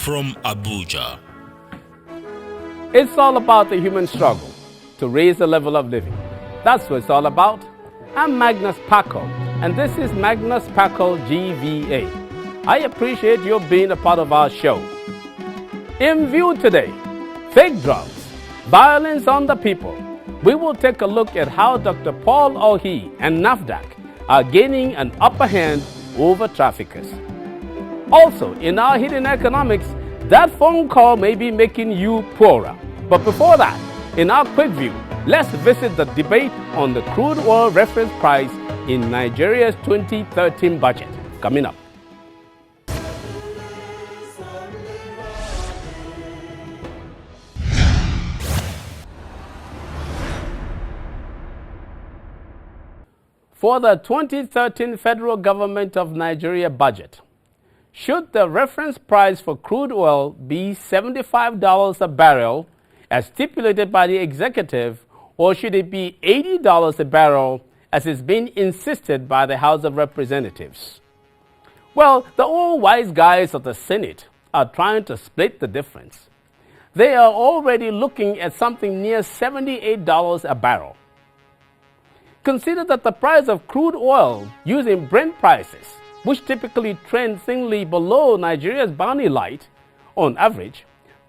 from Abuja. It's all about the human struggle to raise the level of living. That's what it's all about. I'm Magnus Paco, and this is Magnus Paco GVA. I appreciate you being a part of our show. In view today, fake drugs, violence on the people. We will take a look at how Dr. Paul Ohi and NAFDAC are gaining an upper hand over traffickers. Also, in our hidden economics, that phone call may be making you poorer. But before that, in our quick view, let's visit the debate on the crude oil reference price in Nigeria's 2013 budget. Coming up. For the 2013 federal government of Nigeria budget, should the reference price for crude oil be $75 a barrel as stipulated by the executive, or should it be $80 a barrel as is being insisted by the House of Representatives? Well, the old wise guys of the Senate are trying to split the difference. They are already looking at something near $78 a barrel. Consider that the price of crude oil using Brent prices, which typically trend thinly below Nigeria's bounty light on average,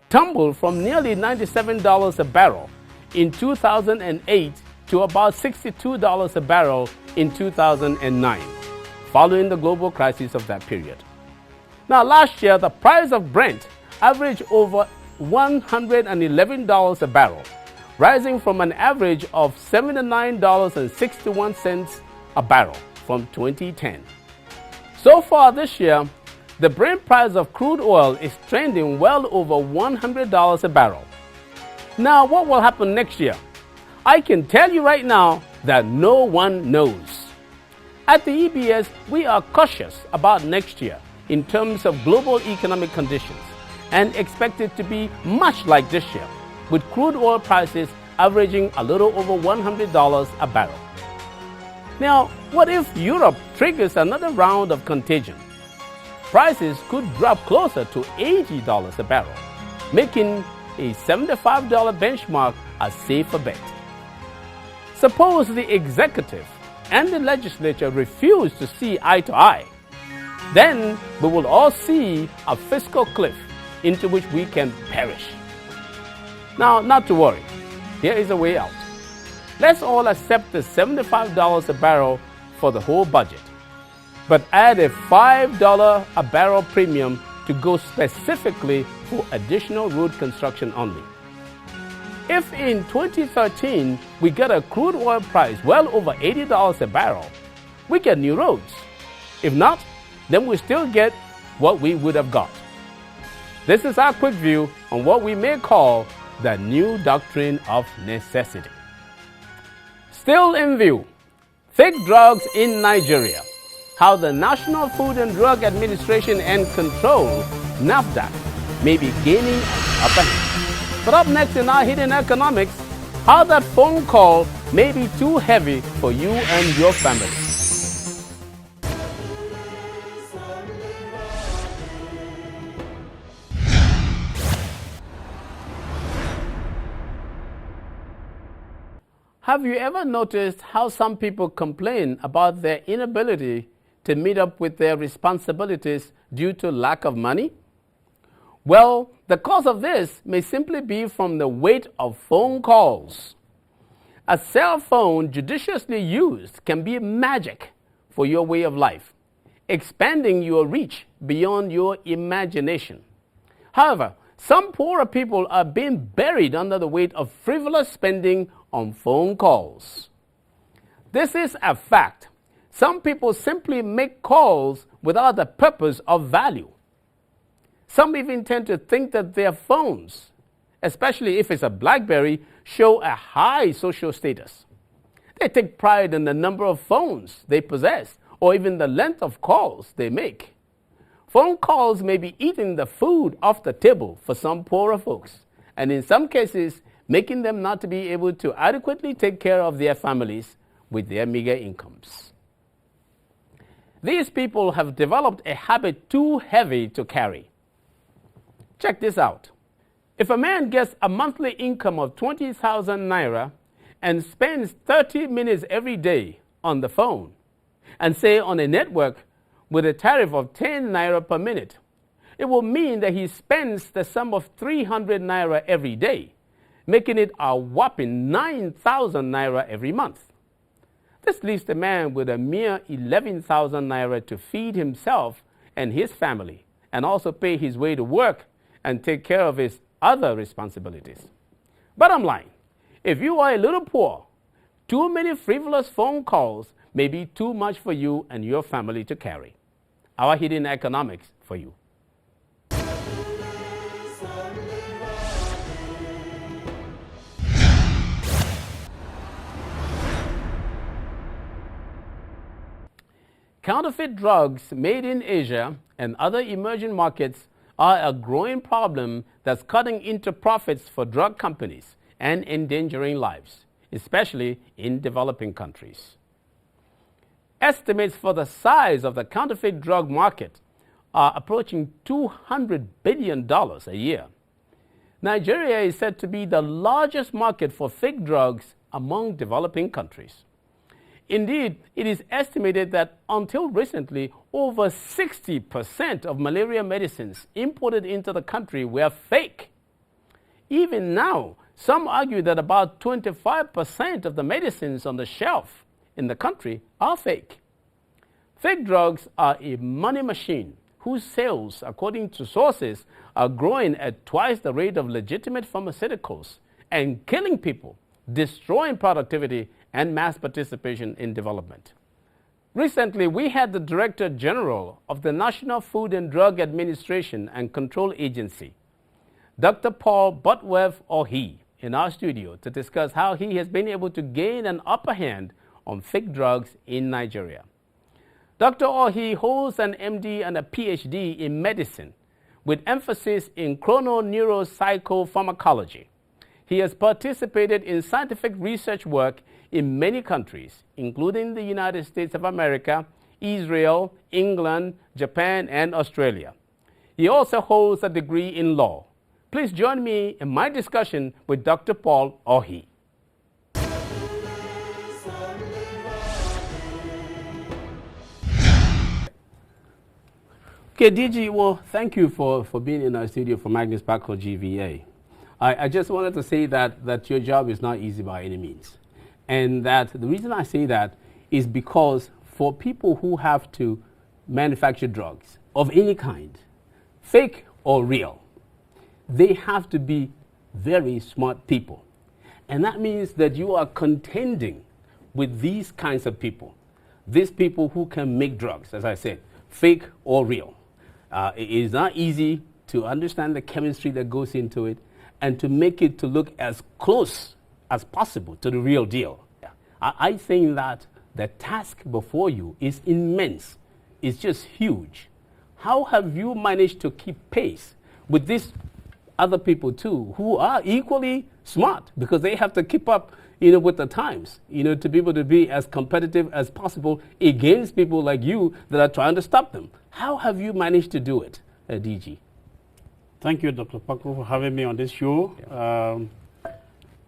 tumbled from nearly $97 a barrel in 2008 to about $62 a barrel in 2009, following the global crisis of that period. Now, last year, the price of Brent averaged over $111 a barrel, rising from an average of $79.61 a barrel from 2010. So far this year, the Brent price of crude oil is trending well over $100 a barrel. Now, what will happen next year? I can tell you right now that no one knows. At the EBS, we are cautious about next year in terms of global economic conditions and expect it to be much like this year, with crude oil prices averaging a little over $100 a barrel. Now, what if Europe triggers another round of contagion? Prices could drop closer to $80 a barrel, making a $75 benchmark a safer bet. Suppose the executive and the legislature refuse to see eye to eye. Then we will all see a fiscal cliff into which we can perish. Now, not to worry, here is a way out. Let's all accept the $75 a barrel for the whole budget, but add a $5 a barrel premium to go specifically for additional road construction only. If in 2013 we get a crude oil price well over $80 a barrel, we get new roads. If not, then we still get what we would have got. This is our quick view on what we may call the new doctrine of necessity. Still in view, fake drugs in Nigeria. How the National Food and Drug Administration and Control, NAFDAC, may be gaining an upper hand. But up next in our hidden economics, how that phone call may be too heavy for you and your family. Have you ever noticed how some people complain about their inability to meet up with their responsibilities due to lack of money? Well, the cause of this may simply be from the weight of phone calls. A cell phone judiciously used can be magic for your way of life, expanding your reach beyond your imagination. However, some poorer people are being buried under the weight of frivolous spending on phone calls. This is a fact. Some people simply make calls without the purpose of value. Some even tend to think that their phones, especially if it's a BlackBerry, show a high social status. They take pride in the number of phones they possess or even the length of calls they make. Phone calls may be eating the food off the table for some poorer folks, and in some cases, making them not to be able to adequately take care of their families with their meager incomes. These people have developed a habit too heavy to carry. Check this out. If a man gets a monthly income of 20,000 naira and spends 30 minutes every day on the phone, and say on a network with a tariff of 10 naira per minute, it will mean that he spends the sum of 300 naira every day, making it a whopping 9,000 naira every month. This leaves the man with a mere 11,000 naira to feed himself and his family, and also pay his way to work and take care of his other responsibilities. Bottom line, if you are a little poor, too many frivolous phone calls may be too much for you and your family to carry. Our hidden economics for you. Counterfeit drugs made in Asia and other emerging markets are a growing problem that's cutting into profits for drug companies and endangering lives, especially in developing countries. Estimates for the size of the counterfeit drug market are approaching $200 billion a year. Nigeria is said to be the largest market for fake drugs among developing countries. Indeed, it is estimated that until recently, over 60% of malaria medicines imported into the country were fake. Even now, some argue that about 25% of the medicines on the shelf in the country are fake. Fake drugs are a money machine whose sales, according to sources, are growing at twice the rate of legitimate pharmaceuticals and killing people, destroying productivity and mass participation in development. Recently, we had the Director General of the National Food and Drug Administration and Control Agency, Dr. Paul Butwell-Ohi, in our studio to discuss how he has been able to gain an upper hand on fake drugs in Nigeria. Dr. Ohi holds an MD and a PhD in medicine with emphasis in chrononeuropsychopharmacology. He has participated in scientific research work in many countries, including the United States of America, Israel, England, Japan, and Australia. He also holds a degree in law. Please join me in my discussion with Dr. Paul Ohi. Okay, DG, well, thank you for being in our studio for Magnus Bacco GVA. I just wanted to say that your job is not easy by any means. And that the reason I say that is because for people who have to manufacture drugs of any kind, fake or real, they have to be very smart people. And that means that you are contending with these kinds of people, these people who can make drugs, as I said, fake or real. It is not easy to understand the chemistry that goes into it and to make it to look as close as possible to the real deal. I think that the task before you is immense. It's just huge. How have you managed to keep pace with these other people too, who are equally smart because they have to keep up, with the times, to be able to be as competitive as possible against people like you that are trying to stop them? How have you managed to do it, DG? Thank you, Dr. Bacco, for having me on this show. Yeah.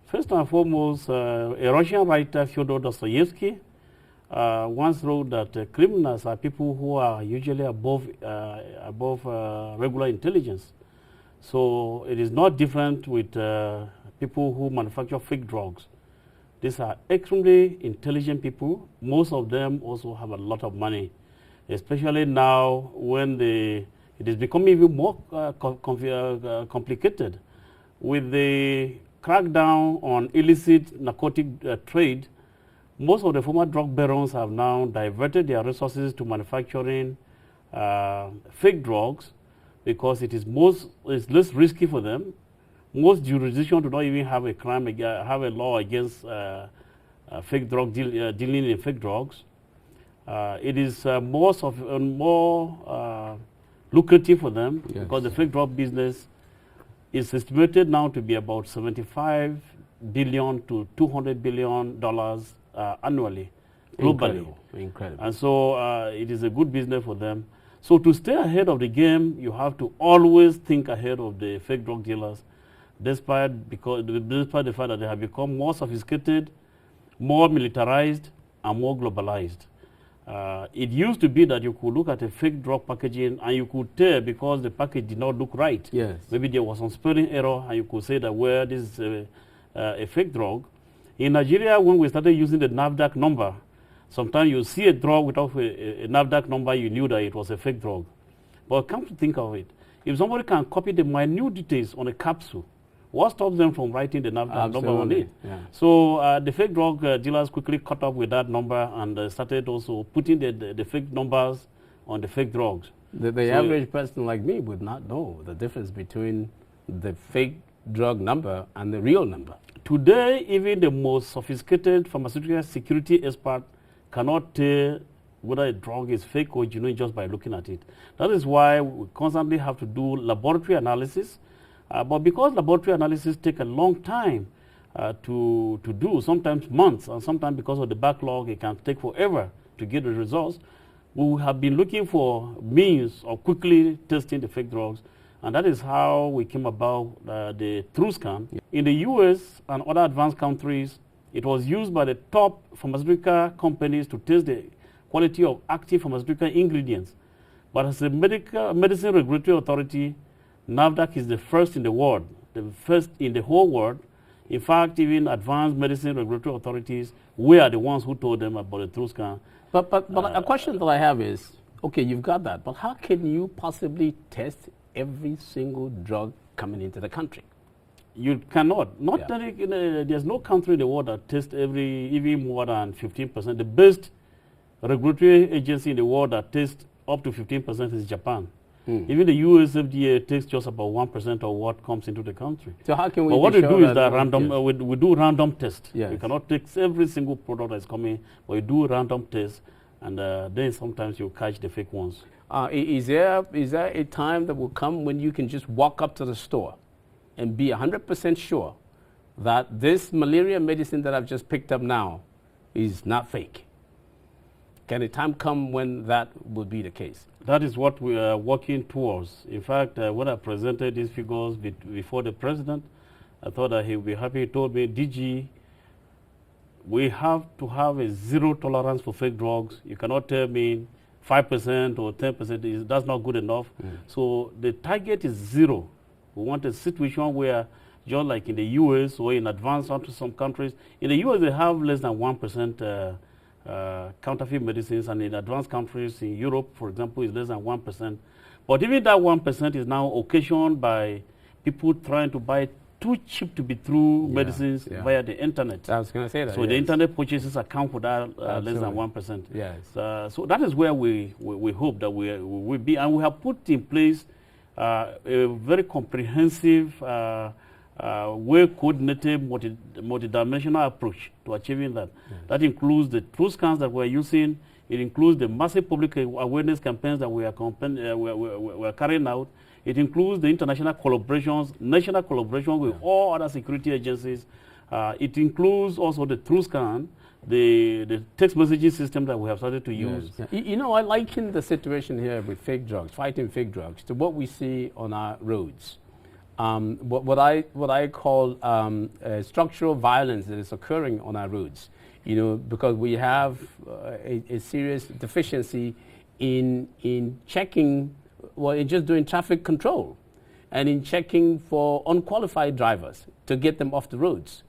First and foremost, a Russian writer, Fyodor Dostoevsky, once wrote that criminals are people who are usually above regular intelligence. So it is not different with people who manufacture fake drugs. These are extremely intelligent people. Most of them also have a lot of money, especially now when it is becoming even more complicated. With the crackdown on illicit narcotic trade, most of the former drug barons have now diverted their resources to manufacturing fake drugs because it is less risky for them. Most jurisdictions do not even have a law against fake drug dealing in fake drugs. It is more lucrative for them, yes, because the fake drug business is estimated now to be about $75 billion to $200 billion annually, globally. Incredible. And so it is a good business for them. So to stay ahead of the game, you have to always think ahead of the fake drug dealers, despite the fact that they have become more sophisticated, more militarized, and more globalized. It used to be that you could look at a fake drug packaging and you could tell because the package did not look right. Yes. Maybe there was some spelling error and you could say that, well, this is a fake drug. In Nigeria, when we started using the NAFDAC number, sometimes you see a drug without a NAFDAC number, you knew that it was a fake drug. But come to think of it, if somebody can copy the minute details on a capsule, what stops them from writing the NAFDAC number on it? Yeah. So the fake drug dealers quickly caught up with that number and started also putting the fake numbers on the fake drugs. The average person like me would not know the difference between the fake drug number and the real number. Today, even the most sophisticated pharmaceutical security expert cannot tell whether a drug is fake or genuine just by looking at it. That is why we constantly have to do laboratory analysis. But because laboratory analysis take a long time to do, sometimes months, and sometimes because of the backlog, it can take forever to get the results. We have been looking for means of quickly testing the fake drugs, and that is how we came about the TruScan. Yeah. In the US and other advanced countries, it was used by the top pharmaceutical companies to test the quality of active pharmaceutical ingredients. But as a medicine regulatory authority, NAFDAC is the first in the world, the first in the whole world. In fact, even advanced medicine regulatory authorities, we are the ones who told them about the TruScan. But a question that I have is, okay, you've got that, but how can you possibly test every single drug coming into the country? You cannot. There's no country in the world that tests even more than 15%. The best regulatory agency in the world that tests up to 15% is Japan. Even the US FDA takes just about 1% of what comes into the country. So how can we? But what we do is that random. We do random tests. Yes. We cannot take every single product that's coming, but we do random tests, and then sometimes you catch the fake ones. Is there a time that will come when you can just walk up to the store and be 100% sure that this malaria medicine that I've just picked up now is not fake? Can a time come when that will be the case? That is what we are working towards. In fact, when I presented these figures before the president, I thought that he would be happy. He told me, DG, we have to have a zero tolerance for fake drugs. You cannot tell me 5% or 10%, that's not good enough. So the target is zero. We want a situation where, just like in the US or in advanced some countries, in the US they have less than 1% counterfeit medicines, and in advanced countries in Europe, for example, is less than 1%. But even that 1% is now occasioned by people trying to buy too cheap to be true medicines via the internet. I was going to say that. So the internet purchases account for that less than 1%. Yes. So that is where we hope that we will be, and we have put in place a very comprehensive, well-coordinated, multidimensional approach to achieving that. That includes the TruScans that we're using. It includes the massive public awareness campaigns that we are carrying out. It includes the international collaborations, national collaboration with all other security agencies. It includes also the TruScan, the text messaging system that we have started to use. You know, I liken the situation here with fake drugs, fighting fake drugs, to what we see on our roads. What I call structural violence that is occurring on our roads, you know, because we have a serious deficiency in checking, well, in just doing traffic control and in checking for unqualified drivers to get them off the roads.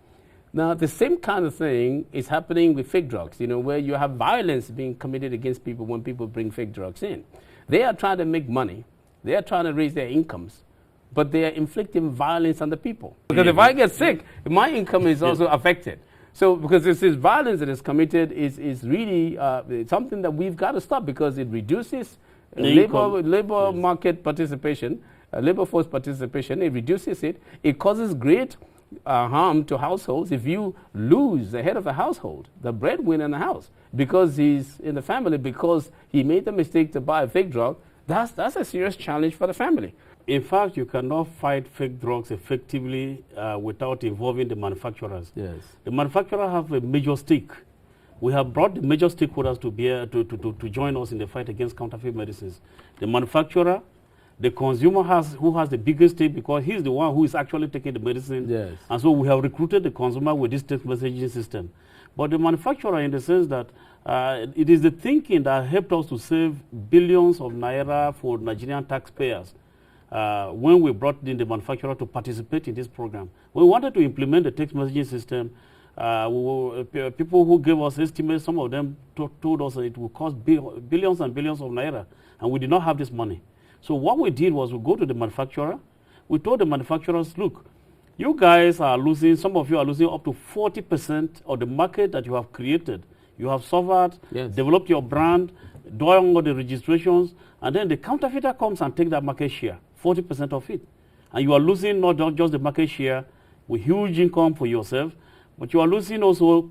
Now, the same kind of thing is happening with fake drugs, you know, where you have violence being committed against people when people bring fake drugs in. They are trying to make money. They are trying to raise their incomes, but they are inflicting violence on the people. Because if I get sick, my income is also affected. So because this violence that is committed is really something that we've got to stop, because it reduces labor market participation, labor force participation. It reduces it. It causes great harm to households. If you lose the head of a household, the breadwinner in the house, because he's in the family, because he made the mistake to buy a fake drug, that's a serious challenge for the family. In fact, you cannot fight fake drugs effectively without involving the manufacturers. Yes. The manufacturers have a major stake we have brought the major stakeholders to join us in the fight against counterfeit medicines. The manufacturer, the consumer who has the biggest stake because he's the one who is actually taking the medicine. Yes. And so we have recruited the consumer with this text messaging system. But the manufacturer, in the sense that it is the thinking that helped us to save billions of naira for Nigerian taxpayers when we brought in the manufacturer to participate in this program. We wanted to implement the text messaging system. People who gave us estimates, some of them told us that it would cost billions and billions of naira, and we did not have this money. So what we did was we go to the manufacturer. We told the manufacturers, look, you guys are losing, some of you are losing up to 40% of the market that you have created. You have suffered, yes, developed your brand, done all the registrations, and then the counterfeiter comes and takes that market share, 40% of it. And you are losing not just the market share with huge income for yourself, but you are losing also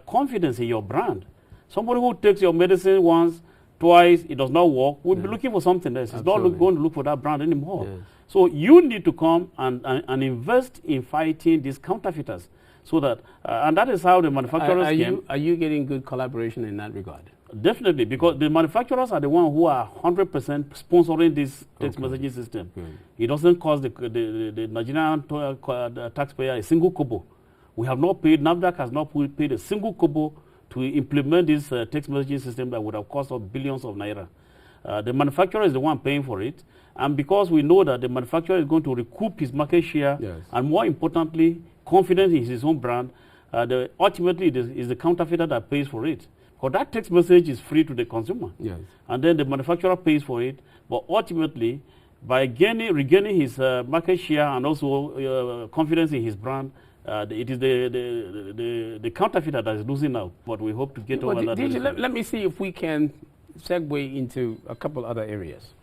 confidence in your brand. Somebody who takes your medicine once, twice, it does not work, will be looking for something else. It's not going to look for that brand anymore. Yes. So you need to come and invest in fighting these counterfeiters. So that, and that is how the manufacturers Are you getting good collaboration in that regard? Definitely, because the manufacturers are the ones who are 100% sponsoring this text messaging system. It doesn't cost the Nigerian taxpayer a single kobo. We have not paid, NAFDAC has not paid a single kobo to implement this text messaging system that would have cost us billions of naira. The manufacturer is the one paying for it. And because we know that the manufacturer is going to recoup his market share, and more importantly, confidence in his own brand, ultimately it is the counterfeiter that pays for it. Because that text message is free to the consumer. Yes. And then the manufacturer pays for it. But ultimately, by regaining his market share and also confidence in his brand, it is the counterfeiter that is losing out. But we hope to get over that. Let me see if we can segue into a couple other areas.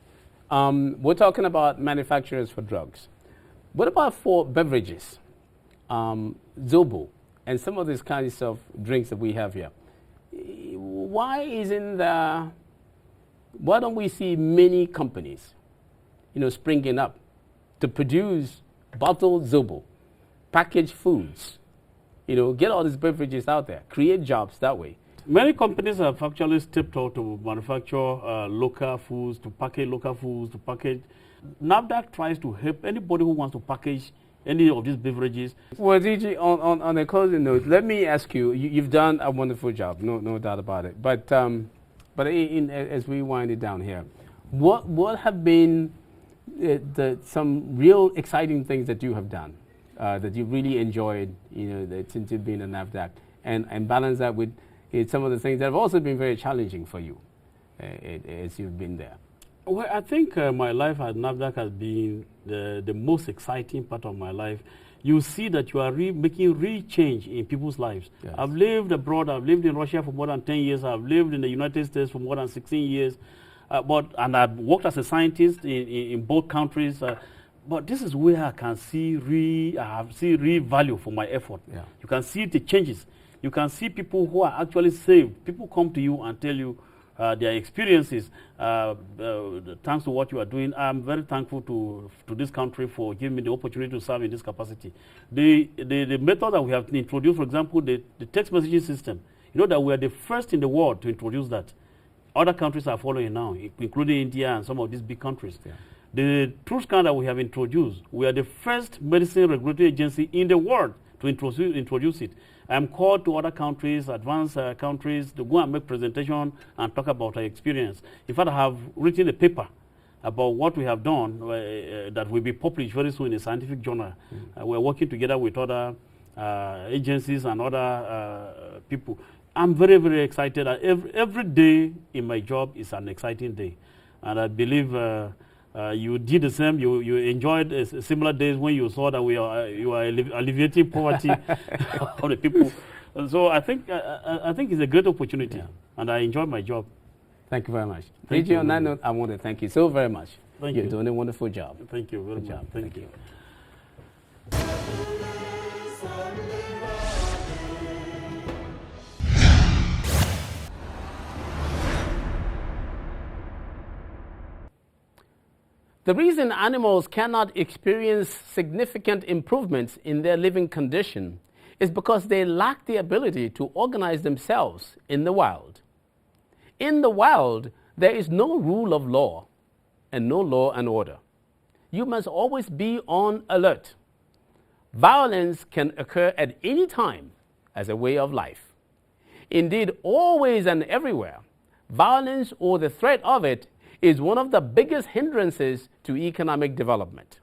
We're talking about manufacturers for drugs. What about for beverages? Zobo and some of these kinds of drinks that we have here. Why don't we see many companies, springing up to produce bottled Zobo, packaged foods, get all these beverages out there, create jobs that way? Many companies have actually stepped out to manufacture local foods, to package local foods, to package. NAFDAC tries to help anybody who wants to package any of these beverages. Well, DG, on a closing note, let me ask you, you've done a wonderful job, no doubt about it. But as we wind it down here, what have been some real exciting things that you have done that you really enjoyed, since you've been a NAFDAC, and balance that with some of the things that have also been very challenging for you as you've been there? Well, I think my life at NAFDAC has been the most exciting part of my life. You see that you are making real change in people's lives. Yes. I've lived abroad. I've lived in Russia for more than 10 years. I've lived in the United States for more than 16 years. And I've worked as a scientist in both countries. But this is where I can see real value for my effort. Yeah. You can see the changes. You can see people who are actually saved. People come to you and tell you their experiences, thanks to what you are doing. I'm very thankful to this country for giving me the opportunity to serve in this capacity. The method that we have introduced, for example, the text messaging system, that we are the first in the world to introduce that. Other countries are following now, including India and some of these big countries. Yeah. The TruthScan that we have introduced, we are the first medicine regulatory agency in the world to introduce it. I'm called to other countries, advanced countries, to go and make presentation and talk about our experience. In fact, I have written a paper about what we have done that will be published very soon in a scientific journal. We're working together with other agencies and other people. I'm very, very excited. Every day in my job is an exciting day. And I believe you did the same. You enjoyed similar days when you saw that you are alleviating poverty of the people. And so I think it's a great opportunity, and I enjoy my job. Thank you very much. DG, on that note, I want to thank you so very much. Thank you. You're doing a wonderful job. Thank you very much. Thank you. The reason animals cannot experience significant improvements in their living condition is because they lack the ability to organize themselves in the wild. In the wild, there is no rule of law and no law and order. You must always be on alert. Violence can occur at any time as a way of life. Indeed, always and everywhere, violence or the threat of it is one of the biggest hindrances to economic development.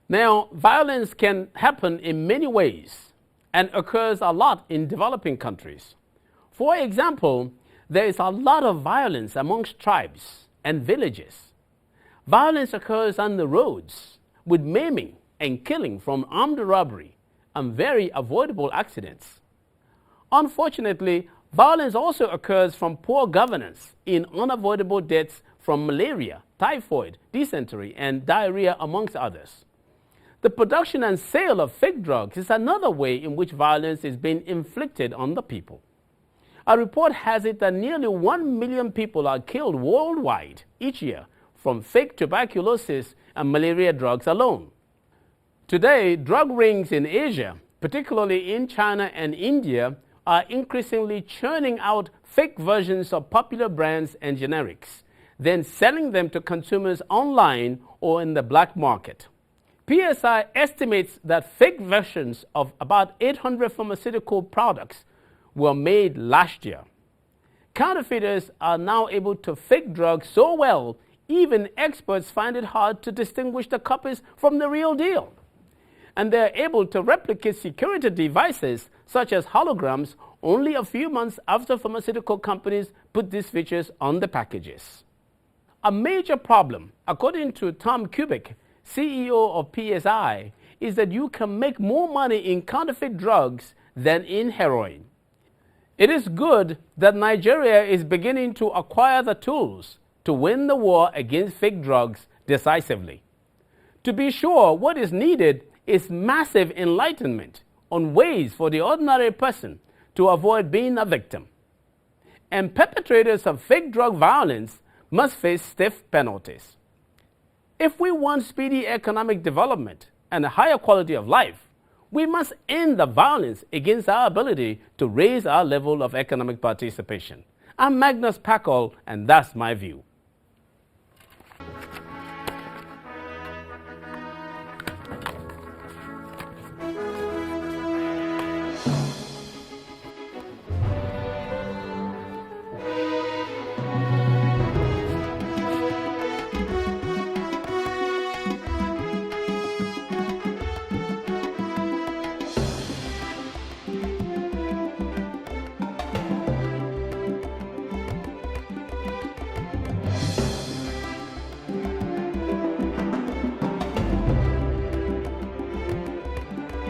Now, violence can happen in many ways and occurs a lot in developing countries. For example, there is a lot of violence amongst tribes and villages. Violence occurs on the roads with maiming and killing from armed robbery and very avoidable accidents. Unfortunately, violence also occurs from poor governance in unavoidable deaths from malaria, typhoid, dysentery, and diarrhea, amongst others. The production and sale of fake drugs is another way in which violence is being inflicted on the people. A report has it that nearly 1 million people are killed worldwide each year from fake tuberculosis and malaria drugs alone. Today, drug rings in Asia, particularly in China and India, are increasingly churning out fake versions of popular brands and generics, then selling them to consumers online or in the black market. PSI estimates that fake versions of about 800 pharmaceutical products were made last year. Counterfeiters are now able to fake drugs so well, even experts find it hard to distinguish the copies from the real deal. And they're able to replicate security devices such as holograms only a few months after pharmaceutical companies put these features on the packages. A major problem, according to Tom Kubik, CEO of PSI, is that you can make more money in counterfeit drugs than in heroin. It is good that Nigeria is beginning to acquire the tools to win the war against fake drugs decisively. To be sure, what is needed is massive enlightenment on ways for the ordinary person to avoid being a victim. And perpetrators of fake drug violence must face stiff penalties. If we want speedy economic development and a higher quality of life, we must end the violence against our ability to raise our level of economic participation. I'm Magnus Pakol, and that's my view.